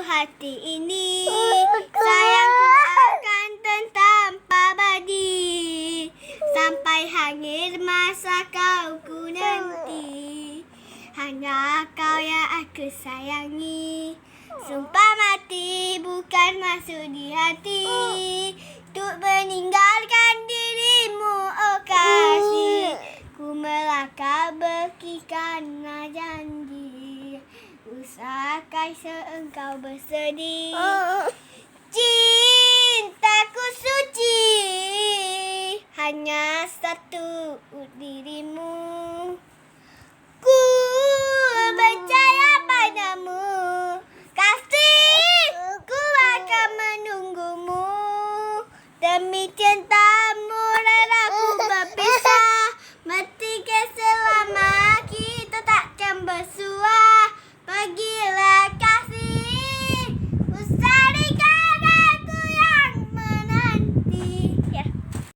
hati ini. Sayangku akan tetap abadi sampai akhir masa kau ku nanti. Hanya kau yang aku sayangi. Sumpah mati bukan masuk di hati untuk meninggalkan dirimu, oh kasih. Ku melangkah berkikan janji, usahakan seengkau bersedih. Cintaku suci hanya satu dirimu.